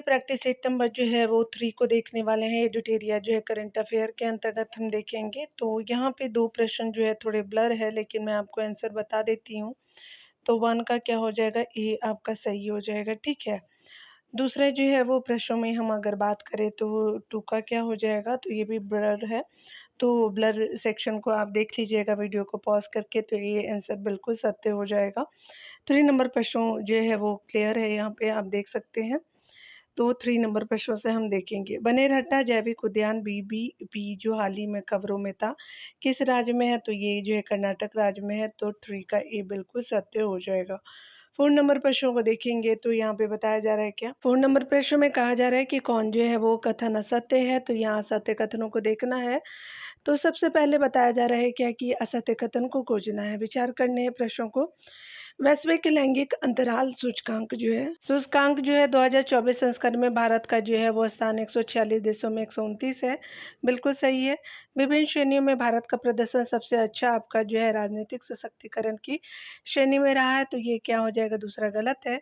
Practice set number जो है वो 3 को देखने वाले हैं। एडुटेरिया जो है करंट अफेयर के अंतर्गत हम देखेंगे। तो यहाँ पे 2 प्रश्न जो है थोड़े ब्लर है, लेकिन मैं आपको आंसर बता देती हूँ। तो 1 का क्या हो जाएगा, ए आपका सही हो जाएगा, ठीक है। दूसरा जो है वो प्रश्नों में हम अगर बात करें तो 2 का क्या हो जाएगा, तो ये भी ब्लर है। तो ब्लर सेक्शन को आप देख लीजिएगा वीडियो को पॉज़ करके, तो ये आंसर बिल्कुल सत्य हो जाएगा। 3 नंबर प्रश्नों जो है वो क्लियर है, यहाँ पे आप देख सकते हैं। तो 3 नंबर प्रश्नों से हम देखेंगे। बनेरहट्टा जैविक उद्यान बीबीपी जो हाल ही में खबरों में था, किस राज्य में है? तो ये जो है कर्नाटक राज्य में है, तो 3 का ए बिल्कुल सत्य हो जाएगा। 4 नंबर प्रश्नों को देखेंगे तो यहाँ पे बताया जा रहा है क्या? 4 नंबर प्रश्न में कहा जा रहा है कि कौन जो है वो कथन असत्य है, तो यहाँ असत्य कथनों को देखना है। तो सबसे पहले बताया जा रहा है क्या कि असत्य कथन को खोजना है, विचार करने हैं प्रश्नों को। वैश्विक लैंगिक अंतराल सूचकांक जो है 2024 संस्करण में भारत का जो है वो स्थान 146 देशों में 129 है, बिल्कुल सही है। विभिन्न श्रेणियों में भारत का प्रदर्शन सबसे अच्छा आपका जो है राजनीतिक सशक्तिकरण की श्रेणी में रहा है, तो ये क्या हो जाएगा, दूसरा गलत है।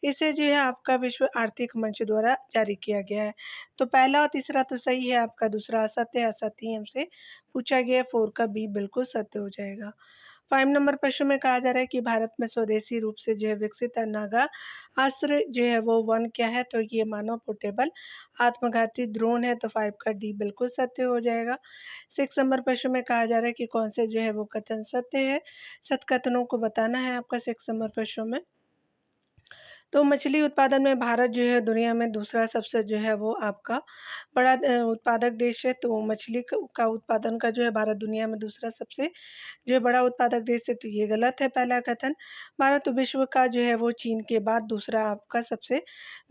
इसे जो है आपका विश्व आर्थिक मंच द्वारा जारी किया गया है। तो पहला और तीसरा तो सही है आपका, दूसरा असत्य है, असत्य ही हमसे पूछा गया है। 4 का बी बिल्कुल सत्य हो जाएगा। 5 नंबर प्रश्न में कहा जा रहा है कि भारत में स्वदेशी रूप से जो है विकसित नागा अस्त्र जो है वो 1 क्या है, तो ये मानव पोर्टेबल आत्मघाती ड्रोन है, तो 5 का डी बिल्कुल सत्य हो जाएगा। 6 नंबर प्रश्न में कहा जा रहा है कि कौन से जो है वो कथन सत्य है, सत्कथनों को बताना है आपका 6 नंबर प्रश्न में। तो मछली उत्पादन में भारत जो है दुनिया में दूसरा सबसे जो है वो आपका बड़ा उत्पादक देश है। तो मछली का उत्पादन का जो है भारत दुनिया में दूसरा सबसे जो है बड़ा उत्पादक देश है, तो ये गलत है पहला कथन। भारत विश्व का जो है वो चीन के बाद दूसरा आपका सबसे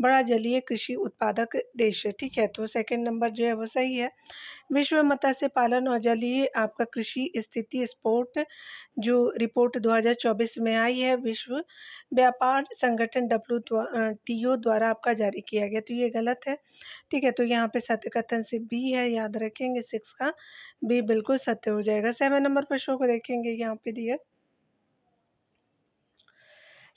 बड़ा जलीय कृषि उत्पादक देश है, ठीक है। तो सेकंड नंबर जो है वो सही है। विश्व मत्स्य पालन और जलीय आपका कृषि स्थिति स्पोर्ट जो रिपोर्ट 2024 में आई है, विश्व व्यापार संगठन WTO द्वारा आपका जारी किया गया, तो ये गलत है, ठीक है। तो यहाँ पे सत्य कथन से बी है, याद रखेंगे 6 का बी बिल्कुल सत्य हो जाएगा। 7 नंबर प्रश्नों को देखेंगे, यहाँ पे दिए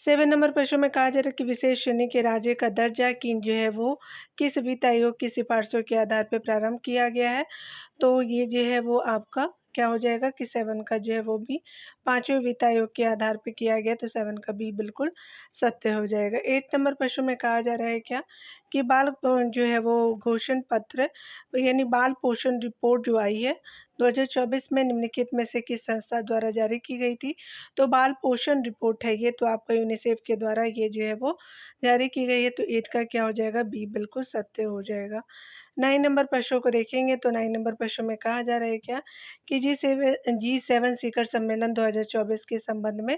7 नंबर प्रश्न में कहा जा रहा है कि विशेष श्रेणी के राज्य का दर्जा किन जो है वो किस वित्त आयोग की सिफारिशों के आधार पर प्रारंभ किया गया है, तो ये जो है वो आपका क्या हो जाएगा कि 7 का जो है वो भी 5वें वित्त आयोग के आधार पे किया गया, तो 7 का बी बिल्कुल सत्य हो जाएगा। 8 नंबर प्रश्न में कहा जा रहा है क्या कि बाल जो है वो घोषण पत्र यानी बाल पोषण रिपोर्ट जो आई है 2024 में निम्नलिखित में से किस संस्था द्वारा जारी की गई थी, तो बाल पोषण रिपोर्ट है ये, तो आपका यूनिसेफ के द्वारा ये जो है वो जारी की गई है, तो 8 का क्या हो जाएगा, बी बिल्कुल सत्य हो जाएगा। 9 नंबर प्रश्नों को देखेंगे तो 9 नंबर प्रश्न में कहा जा रहा है क्या कि G7 शिखर सम्मेलन 2024 के संबंध में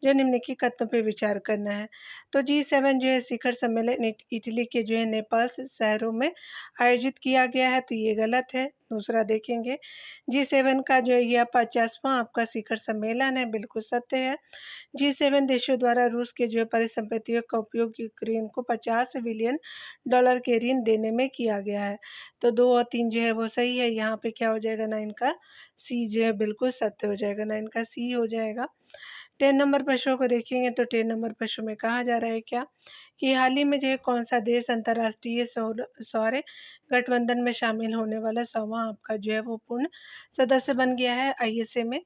जो निम्नलिखित कथनों पर विचार करना है। तो G7 जो है शिखर सम्मेलन इटली के जो है नेपाल शहरों में आयोजित किया गया है, तो ये गलत है। दूसरा देखेंगे G7 का जो है यह 50वां आपका शिखर सम्मेलन है, बिल्कुल सत्य है। G7 देशों द्वारा रूस के जो है परिसंपत्तियों का उपयोग यूक्रेन को 50 बिलियन डॉलर के ऋण देने में किया गया है, तो 2 और 3 जो है वो सही है। यहाँ पे क्या हो जाएगा, 9 का सी जो है बिल्कुल सत्य हो जाएगा, 9 का सी हो जाएगा। 10 नंबर प्रश्नों को देखेंगे तो 10 नंबर प्रश्न में कहा जा रहा है क्या कि हाल ही में जो है कौन सा देश अंतर्राष्ट्रीय सौर गठबंधन में शामिल होने वाला 100वां आपका जो है वो पूर्ण सदस्य बन गया है ISA में,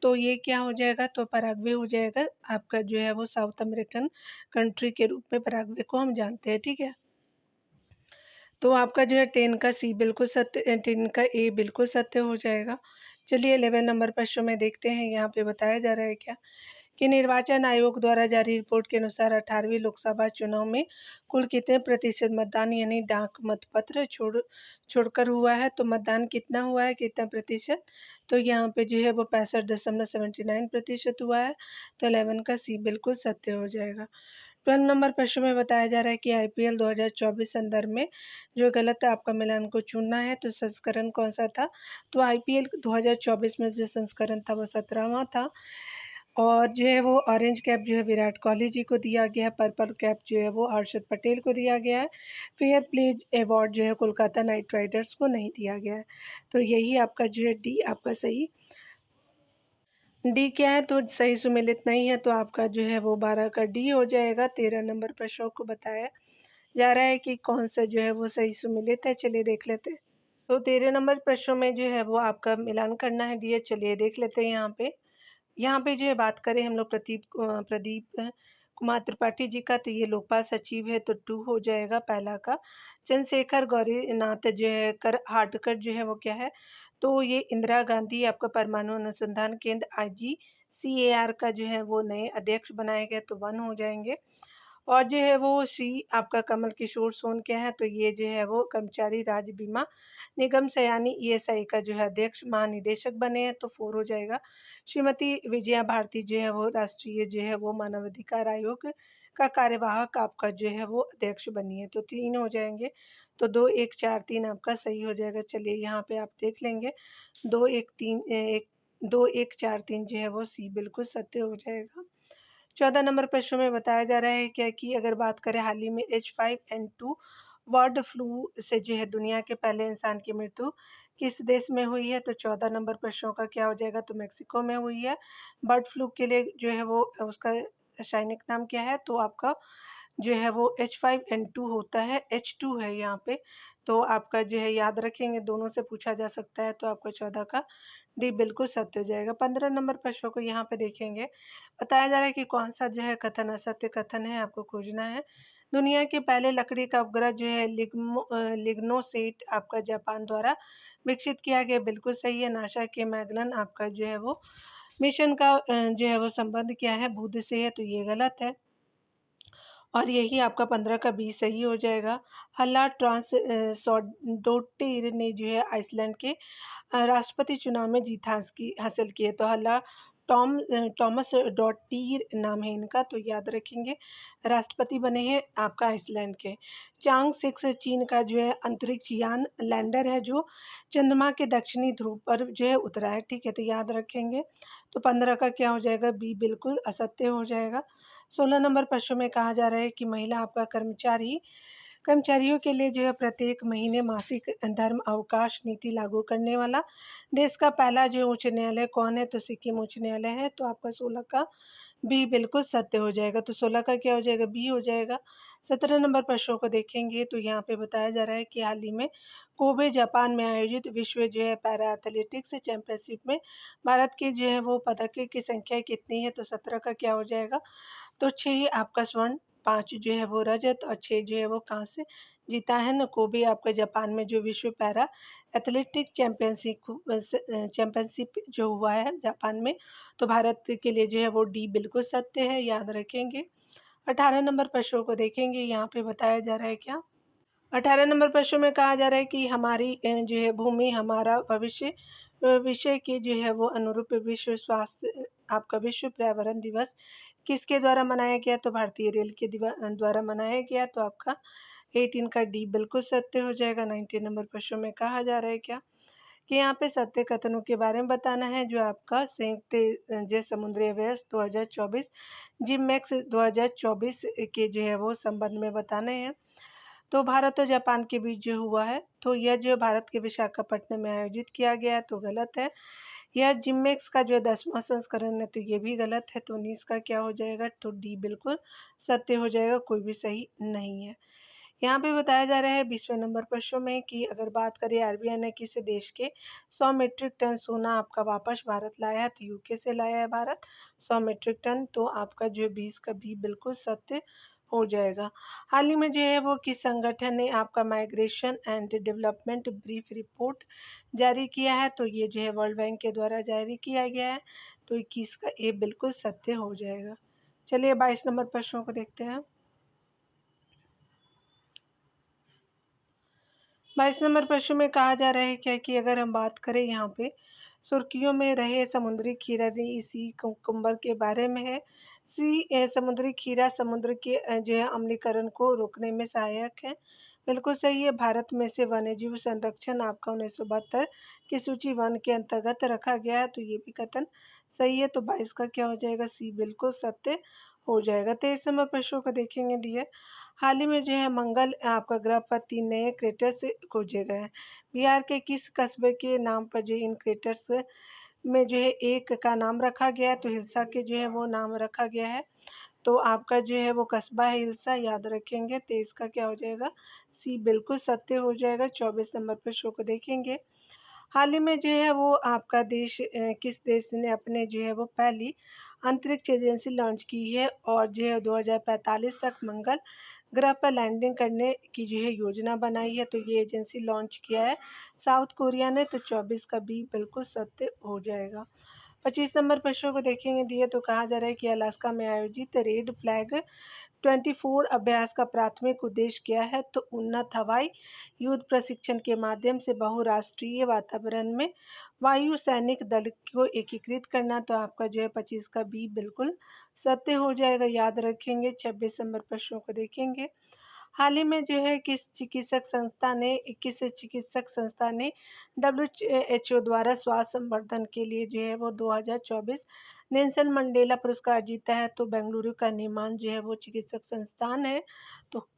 तो ये क्या हो जाएगा, तो पराग्वे हो जाएगा आपका जो है वो साउथ अमेरिकन कंट्री के रूप में पराग्वे को हम जानते हैं, ठीक है। तो आपका जो है 10 का सी बिल्कुल सत्य, 10 का ए बिल्कुल सत्य हो जाएगा। चलिए 11 नंबर प्रश्न में देखते हैं, यहाँ पे बताया जा रहा है क्या कि निर्वाचन आयोग द्वारा जारी रिपोर्ट के अनुसार 18वीं लोकसभा चुनाव में कुल कितने प्रतिशत मतदान यानी डाक मतपत्र छोड़कर हुआ है, तो मतदान कितना हुआ है, कितना प्रतिशत, तो यहाँ पे जो है वो 65.79% हुआ है, तो 11 का सी बिल्कुल सत्य हो जाएगा। 12 नंबर प्रश्न में बताया जा रहा है कि IPL 2024 संदर्भ में जो गलत है आपका मिलान को चुनना है, तो संस्करण कौन सा था, तो IPL 2024 में जो संस्करण था वो 17वां था, और जो है वो ऑरेंज कैप जो है विराट कोहली जी को दिया गया है, पर्पल कैप जो है वो हर्षद पटेल को दिया गया है, फेयर प्ले अवार्ड जो है कोलकाता नाइट राइडर्स को नहीं दिया गया है, तो यही आपका जो है डी आपका सही। डी क्या है, तो सही सुमेलित नहीं है, तो आपका जो है वो 12 का डी हो जाएगा। 13 नंबर प्रश्नों को बताया जा रहा है कि कौन सा जो है वो सही सुमेलित है। चलिए देख लेते हैं। तो 13 नंबर प्रश्नों में जो है वो आपका मिलान करना है डियर। चलिए देख लेते हैं यहाँ पे। यहाँ पे जो है बात करें हम लोग प्रदीप कुमार त्रिपाठी जी का, तो ये लोकपाल सचिव है, तो 2 हो जाएगा पहला का। चंद्रशेखर गौरीनाथ जो है हार्डकर जो है वो क्या है, तो ये इंदिरा गांधी आपका परमाणु अनुसंधान केंद्र IGCAR का जो है वो नए अध्यक्ष बनाए गए, तो 1 हो जाएंगे। और जो है वो श्री आपका कमल किशोर सोन क्या है, तो ये जो है वो कर्मचारी राज्य बीमा निगम सयानी ESI का जो है अध्यक्ष महानिदेशक बने हैं, तो 4 हो जाएगा। श्रीमती विजया भारती जो है वो राष्ट्रीय जो है वो मानवाधिकार आयोग का कार्यवाहक आपका जो है वो अध्यक्ष बनी है, तो 3 हो जाएंगे। तो 2 1 4 3 आपका सही हो जाएगा। चलिए यहाँ पे आप देख लेंगे 2 1 3 1 2 1 4 3 जो है वो सी बिल्कुल सत्य हो जाएगा। 14 नंबर प्रश्न में बताया जा रहा है क्या कि अगर बात करें हाल ही में H5N2 बर्ड फ्लू से जो है दुनिया के पहले इंसान की मृत्यु किस देश में हुई है, तो 14 नंबर प्रश्नों का क्या हो जाएगा, तो मेक्सिको में हुई है। बर्ड फ्लू के लिए जो है वो उसका रासायनिक नाम क्या है, तो आपका जो है वो H5N2 होता है, H2 है यहाँ पे। तो आपका जो है याद रखेंगे, दोनों से पूछा जा सकता है, तो आपका 14 का डी बिल्कुल सत्य हो जाएगा। 15 नंबर प्रश्नों को यहाँ पे देखेंगे। बताया जा रहा है कि कौन सा जो है कथन असत्य कथन है, आपको खोजना है। दुनिया के पहले लकड़ी का उपग्रह जो है लिग्नोसेट आपका जापान द्वारा विकसित किया गया, बिल्कुल सही है। नासा के मैगलन आपका जो है वो मिशन का जो है वो संबंध क्या है, बुध से है, तो ये गलत है। और यही आपका 15 का 20 सही हो जाएगा। हल्ला सॉडोटिर ने जो है आइसलैंड के राष्ट्रपति चुनाव में जीत हासिल की है, तो हल्ला टॉमस डॉटिर नाम है इनका, तो याद रखेंगे। राष्ट्रपति बने हैं आपका आइसलैंड के। चांग 6 चीन का जो है अंतरिक्ष यान लैंडर है जो चंद्रमा के दक्षिणी ध्रुव पर जो है उतरा है, ठीक है, तो याद रखेंगे। तो 15 का क्या हो जाएगा, बी बिल्कुल असत्य हो जाएगा। 16 नंबर प्रश्न में कहा जा रहा है कि महिला आपका कर्मचारियों के लिए जो है प्रत्येक महीने मासिक धर्म अवकाश नीति लागू करने वाला देश का पहला जो उच्च न्यायालय कौन है, तो सिक्किम उच्च न्यायालय है, तो आपका 16 का बी बिल्कुल सत्य हो जाएगा। तो 16 का क्या हो जाएगा, बी हो जाएगा। 17 नंबर प्रश्नों को देखेंगे, तो यहाँ पे बताया जा रहा है कि हाल ही में कोबे जापान में आयोजित विश्व जो है पैरा एथलेटिक्स चैंपियनशिप में भारत के जो है वो पदक की संख्या कितनी है, तो 17 का क्या हो जाएगा, तो 6 आपका स्वर्ण, 5 जो है वो रजत और 6 जो है वो कांस्य जीता है ना कोबे आपका जापान में जो विश्व पैरा एथलेटिक चैंपियनशिप जो हुआ है जापान में, तो भारत के लिए जो है वो डी बिल्कुल सत्य है, याद रखेंगे। 18 नंबर प्रश्नों को देखेंगे, यहाँ पे बताया जा रहा है क्या, 18 नंबर प्रश्न में कहा जा रहा है कि हमारी जो है भूमि हमारा भविष्य विषय के जो है वो अनुरूप विश्व स्वास्थ्य आपका विश्व पर्यावरण दिवस किसके द्वारा मनाया गया, तो भारतीय रेल के द्वारा मनाया गया, तो आपका 18 का डी बिल्कुल सत्य हो जाएगा। 19 नंबर प्रश्न में कहा जा रहा है क्या कि यहाँ पे सत्य कथनों के बारे में बताना है, जो आपका संयुक्त जो समुद्री अभ्यास 2024 जिमैक्स 2024 के जो है वो संबंध में बताने हैं। तो भारत और जापान के बीच जो हुआ है, तो यह जो भारत के विशाखापट्टनम में आयोजित किया गया है, तो गलत है। यह जिमैक्स का जो 10वां संस्करण है, तो ये भी गलत है। तो 19 का क्या हो जाएगा, तो डी बिल्कुल सत्य हो जाएगा, कोई भी सही नहीं है। यहाँ पे बताया जा रहा है 20वें नंबर प्रश्न में कि अगर बात करें RBI ने किस देश के 100 मीट्रिक टन सोना आपका वापस भारत लाया है, तो यूके से लाया है भारत 100 मीट्रिक टन, तो आपका जो 20 का भी बिल्कुल सत्य हो जाएगा। हाल ही में जो है वो किस संगठन ने आपका migration and development brief report जारी किया है, तो ये जो है वर्ल्ड बैंक के द्वारा जारी किया गया है, तो 21 का ए बिल्कुल सत्य हो जाएगा। चलिए 22 नंबर प्रश्नों को देखते हैं। 22 नंबर प्रश्न में कहा जा रहा है क्या कि अगर हम बात करें यहाँ पे सुर्खियों में रहे समुद्री खीरा सी कुकुम्बर के बारे में है। समुद्री खीरा समुद्र के जो है अम्लीकरण को रोकने में सहायक है, बिल्कुल सही है। भारत में से वन्यजीव संरक्षण आपका 1972 की सूची वन के अंतर्गत रखा गया है, तो ये भी कथन सही है। तो 22 का क्या हो जाएगा, सी बिल्कुल सत्य हो जाएगा। 23 नंबर प्रश्नों को देखेंगे डियर। हाल ही में जो है मंगल आपका ग्रह पर 3 नए क्रेटर्स खोजे गए हैं। बिहार के किस कस्बे के नाम पर जो इन क्रेटर्स में जो है एक का नाम रखा गया है, तो हिल्सा के जो है वो नाम रखा गया है। तो आपका जो है वो कस्बा है हिल्सा, याद रखेंगे। 23 का क्या हो जाएगा? सी बिल्कुल सत्य हो जाएगा। 24 नंबर प्रश्न को देखेंगे। हाल ही में जो है वो आपका देश किस देश ने अपने जो है वो पहली अंतरिक्ष एजेंसी लॉन्च की है और जो है 2045 तक मंगल ग्रह पर लैंडिंग करने की जो है योजना बनाई है। तो ये एजेंसी लॉन्च किया है साउथ कोरिया ने। तो 24 का बी बिल्कुल सत्य हो जाएगा। 25 नंबर प्रश्न को देखेंगे। दिए तो कहा जा रहा है कि अलास्का में आयोजित रेड फ्लैग 24 अभ्यास का प्राथमिक उद्देश्य क्या है? तो उन्नत हवाई युद्ध प्रशिक्षण के माध्यम से बहुराष्ट्रीय वातावरण में वायु सैनिक दल को एकीकृत करना। तो आपका जो है 25 का बी बिल्कुल सत्य हो जाएगा, याद रखेंगे। 26 नंबर प्रश्नों को देखेंगे। हाल ही में जो है किस चिकित्सक संस्था ने WHO द्वारा स्वास्थ्य संवर्धन के लिए जो है वो 2024 नेल्सन मंडेला पुरस्कार जीता है? तो बेंगलुरु का नीमान जो है वो चिकित्सक संस्थान है। तो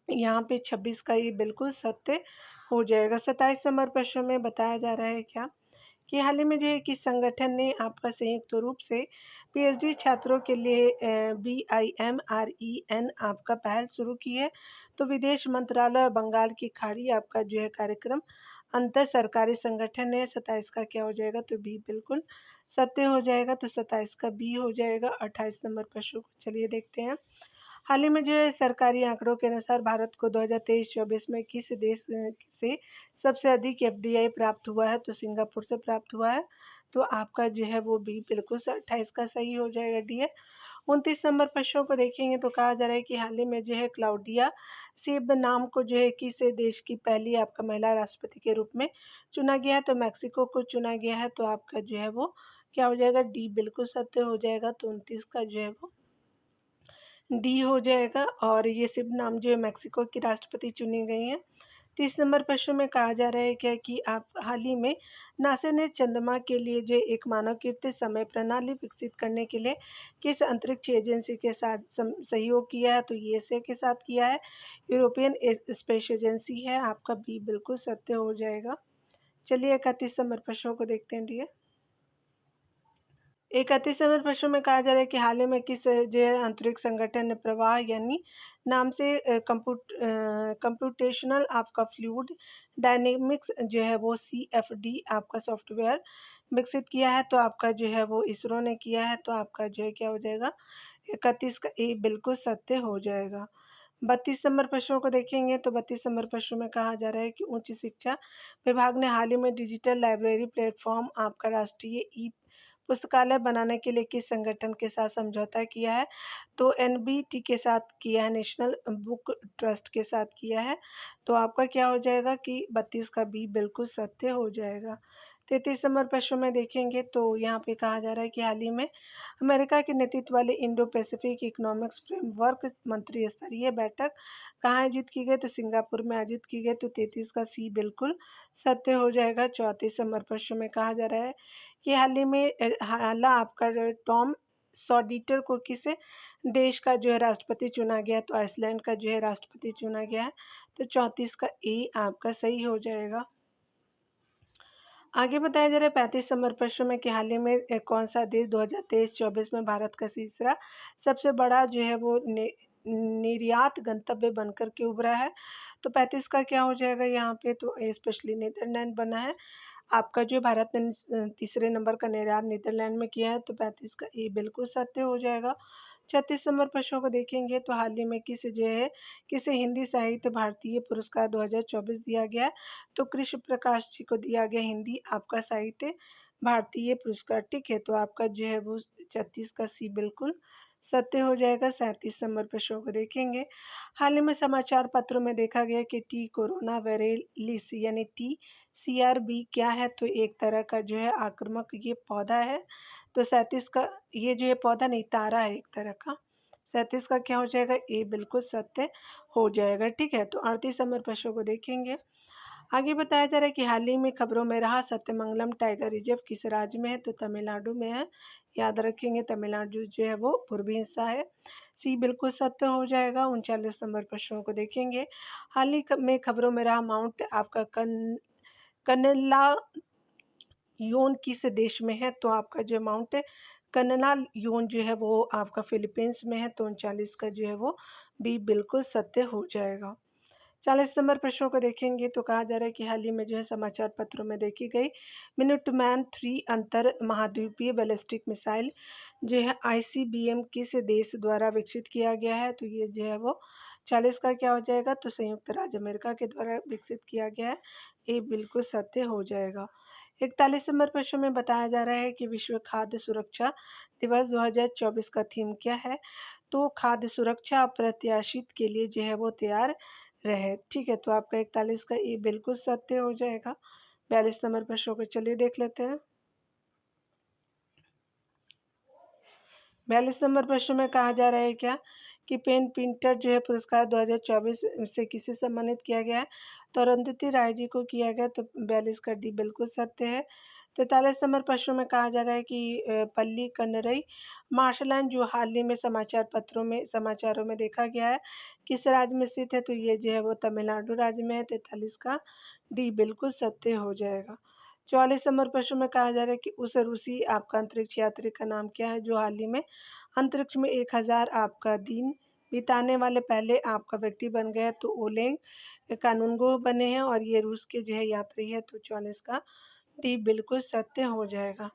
यहाँ पे 26 का ये बिल्कुल सत्य हो जाएगा। 27 नंबर प्रश्न में बताया जा रहा है क्या कि हाल ही में जो है किस संगठन ने आपका संयुक्त रूप से PhD छात्रों के लिए BIMREN आपका पहल शुरू की है? तो विदेश मंत्रालय और बंगाल की खाड़ी आपका जो है कार्यक्रम अंतर सरकारी संगठन है। 27 का क्या हो जाएगा? तो बी बिल्कुल सत्य हो जाएगा। तो 27 का बी हो जाएगा। 28 नंबर प्रश्न को चलिए देखते हैं। हाल ही में जो है सरकारी आंकड़ों के अनुसार भारत को 2023-24 में किस देश से सबसे अधिक FDI प्राप्त हुआ है? तो सिंगापुर से प्राप्त हुआ है। तो आपका जो है वो बी बिल्कुल 28 का सही हो जाएगा। डी है। 29 नंबर प्रश्नों को देखेंगे तो कहा जा रहा है कि हाल ही में जो है क्लाउडिया नाम को जो है किस देश की पहली आपका महिला राष्ट्रपति के रूप में चुना गया है? तो मैक्सिको को चुना गया है। तो आपका जो है वो क्या हो जाएगा? डी बिल्कुल सत्य हो जाएगा। तो 29 का जो है वो डी हो जाएगा। और ये नाम जो है मैक्सिको की राष्ट्रपति चुनी गई हैं। 30 नंबर प्रश्न में कहा जा रहा है क्या कि आप हाल ही में नासा ने चंद्रमा के लिए जो एक मानवकृत समय प्रणाली विकसित करने के लिए किस अंतरिक्ष एजेंसी के साथ सहयोग किया है? तो यूएसए के साथ किया है। यूरोपियन स्पेस एजेंसी है। आपका बी बिल्कुल सत्य हो जाएगा। चलिए 31 नंबर प्रश्नों को देखते हैं। डी 31 नंबर प्रश्न में कहा जा रहा है कि हाल ही में किस जो है अंतरिक्ष संगठन ने प्रवाह यानी नाम से कंप्यूटेशनल आपका फ्लूइड डायनेमिक्स जो है वो CFD आपका सॉफ्टवेयर विकसित किया है? तो आपका जो है वो इसरो ने किया है। तो आपका जो है क्या हो जाएगा? 31 का ए बिल्कुल सत्य हो जाएगा। 32 नंबर प्रश्नों को देखेंगे तो 32 नंबर प्रश्न में कहा जा रहा है कि उच्च शिक्षा विभाग ने हाल ही में डिजिटल लाइब्रेरी प्लेटफॉर्म आपका राष्ट्रीय ई पुस्तकालय बनाने के लिए किस संगठन के साथ समझौता किया है? तो NBT के साथ किया है, नेशनल बुक ट्रस्ट के साथ किया है। तो आपका क्या हो जाएगा कि 32 का बी बिल्कुल सत्य हो जाएगा। 33 नंबर प्रश्न में देखेंगे तो यहाँ पे कहा जा रहा है कि हाल ही में अमेरिका के नेतृत्व वाले इंडो पैसिफिक इकोनॉमिक्स फ्रेमवर्क मंत्री स्तरीय बैठक कहाँ आयोजित की गई? तो सिंगापुर में आयोजित की गई। तो 33 का सी बिल्कुल सत्य हो जाएगा। 34 नंबर प्रश्न में कहा जा रहा है कि हाल ही में हाल आपका टॉम सॉडिटर को किस देश का जो है राष्ट्रपति चुना गया? तो आइसलैंड का जो है राष्ट्रपति चुना गया है। तो 34 का ए आपका सही हो जाएगा। आगे बताया जा रहा है 35 नंबर प्रश्न में कि हाल ही में कौन सा देश 2023-24 में भारत का तीसरा सबसे बड़ा जो है वो निर्यात गंतव्य बनकर के उभरा है? तो 35 का क्या हो जाएगा यहाँ पे? तो स्पेशली नीदरलैंड बना है। आपका जो भारत ने तीसरे नंबर का निर्यात नीदरलैंड में किया है। तो 35 का ए बिल्कुल सत्य हो जाएगा। 36 नंबर प्रश्नों को देखेंगे तो हाल ही में किसे हिंदी साहित्य भारतीय पुरस्कार 2024 दिया गया है? तो कृष्ण प्रकाश जी को दिया गया हिंदी आपका साहित्य भारतीय पुरस्कार। ठीक है। तो आपका जो है वो 36 का सी बिल्कुल सत्य हो जाएगा। 37 नंबर प्रश्नों को देखेंगे। हाल ही में समाचार पत्रों में देखा गया कि टी कोरोना वायरलिस यानी TCRB क्या है? तो एक तरह का जो है आक्रामक ये पौधा है। तो 37 का ये जो है पौधा नहीं तारा है एक तरह का। 37 का क्या हो जाएगा? ए बिल्कुल सत्य हो जाएगा। ठीक है। तो 38 नंबर प्रश्नों को देखेंगे। आगे बताया जा रहा है कि हाल ही में खबरों में रहा सत्यमंगलम टाइगर रिजर्व किस राज्य में है? तो तमिलनाडु में है। याद रखेंगे तमिलनाडु जो है वो पूर्वी हिस्सा है। सी बिल्कुल सत्य हो जाएगा। 39 नंबर प्रश्नों को देखेंगे। हाल ही में खबरों में रहा माउंट आपका कनला योन किस देश में है? तो आपका जो माउंट कननालयून जो है वो आपका फिलीपींस में है, तो 39 का जो है वो बी बिल्कुल सत्य हो जाएगा। 40 नंबर प्रश्नों को देखेंगे तो कहा जा रहा है कि हाल ही में जो है समाचार पत्रों में देखी गई मिनुटमैन 3 अंतर महाद्वीपीय बैलिस्टिक मिसाइल जो है आईसीबीएम किस देश द्वारा विकसित किया गया है, तो ये जो है वो 40 का क्या हो जाएगा, तो संयुक्त राज्य अमेरिका के द्वारा विकसित किया गया है, ये बिल्कुल सत्य हो जाएगा। 41 नंबर प्रश्न में बताया जा रहा है कि विश्व खाद्य सुरक्षा दिवस 2024 का थीम क्या है, तो खाद्य सुरक्षा अप्रत्याशित के लिए जो है वो तैयार रहे। ठीक है, तो आपका 41 का ये बिल्कुल सत्य हो जाएगा। 42 नंबर प्रश्न को चलिए देख लेते हैं। 42 नंबर प्रश्न में कहा जा रहा है क्या कि पेन प्रिंटर जो है पुरस्कार 2024 से किसे सम्मानित किया गया है, तो अरुंधति राय जी को किया गया, तो 42 का डी बिल्कुल सत्य है। 43 नंबर प्रश्न में कहा जा रहा है कि पल्ली कनरई मार्शल लैंड जो हाल ही में समाचारों में देखा गया है, किस राज्य में स्थित है, तो ये जो है वो तमिलनाडु राज्य में है। 43 का डी बिल्कुल सत्य हो जाएगा। 44 नंबर प्रश्न में कहा जा रहा है कि उस रूसी आपका अंतरिक्ष यात्री का नाम क्या है जो हाल ही में अंतरिक्ष में 1000 आपका दिन बिताने वाले पहले आपका व्यक्ति बन गया, तो ओलेग कानूनगो बने हैं और ये रूस के जो है यात्री है, तो 44 का डी बिल्कुल सत्य हो जाएगा।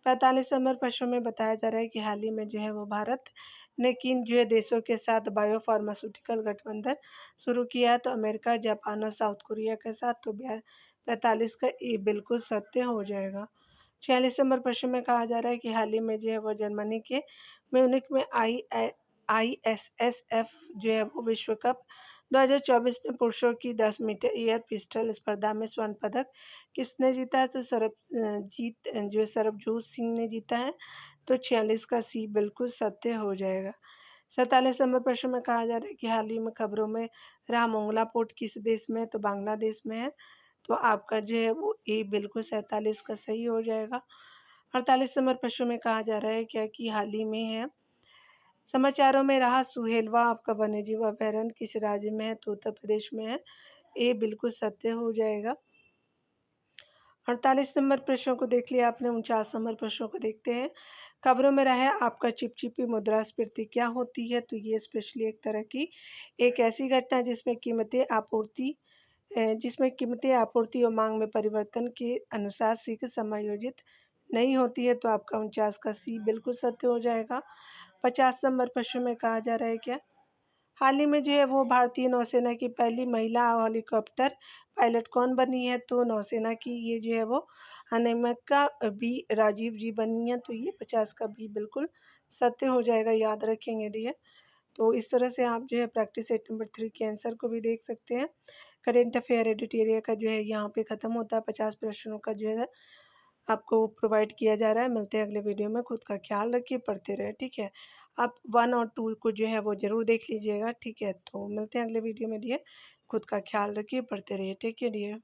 45 नंबर प्रश्न में बताया जा रहा है कि हाल ही में जो है वो भारत ने किन जो है देशों के साथ बायो फार्मास्यूटिकल गठबंधन शुरू किया है, तो अमेरिका, जापान और साउथ कोरिया के साथ, तो 45 का ए बिल्कुल सत्य हो जाएगा। 46 नंबर प्रश्न में कहा जा रहा है कि हाल ही में जो है वो जर्मनी के म्यूनिक में ISSF जो है वो विश्व कप 2024 में पुरुषों की 10 मीटर एयर पिस्टल स्पर्धा में स्वर्ण पदक किसने जीता है, तो सरबजोत सिंह ने जीता है, तो 46 का सी बिल्कुल सत्य हो जाएगा। 47 नंबर प्रश्न में कहा जा रहा है कि हाल ही में खबरों में रहा मोंगला पोर्ट किस देश में है, तो बांग्लादेश में है, तो आपका जो है वो ए बिल्कुल 47 का सही हो जाएगा। 48 नंबर प्रश्न में कहा जा रहा है क्या कि हाल ही में है समाचारों में रहा सुहेलवा आपका वन्यजीव अभयारण्य किस राज्य में है, तो उत्तर प्रदेश में है, ए बिल्कुल सत्य हो जाएगा। 48 नंबर प्रश्नों को देख लिया आपने। 49 नंबर प्रश्नों को देखते हैं। खबरों में रहा आपका चिपचिपी मुद्रास्फीति क्या होती है, तो ये स्पेशली एक तरह की एक ऐसी घटना जिसमें कीमतें आपूर्ति और मांग में परिवर्तन के अनुसार शीघ्र समायोजित नहीं होती है, तो आपका 49 का सी बिल्कुल सत्य हो जाएगा। 50 नंबर प्रश्न में कहा जा रहा है क्या हाल ही में जो है वो भारतीय नौसेना की पहली महिला हेलीकॉप्टर पायलट कौन बनी है, तो नौसेना की ये जो है वो अनामिका बी राजीव जी बनी है, तो ये 50 का बी बिल्कुल सत्य हो जाएगा, याद रखेंगे ये। तो इस तरह से आप जो है प्रैक्टिस सेट नंबर 3 के आंसर को भी देख सकते हैं। करेंट अफेयर एडिटोरियल का जो है यहाँ पे ख़त्म होता है। 50 प्रश्नों का जो है आपको प्रोवाइड किया जा रहा है। मिलते हैं अगले वीडियो में। खुद का ख्याल रखिए, पढ़ते रहे, ठीक है। आप 1 और 2 को जो है वो ज़रूर देख लीजिएगा, ठीक है। तो मिलते हैं अगले वीडियो में डियर। खुद का ख्याल रखिए, पढ़ते रहिए, टेक केयर डियर।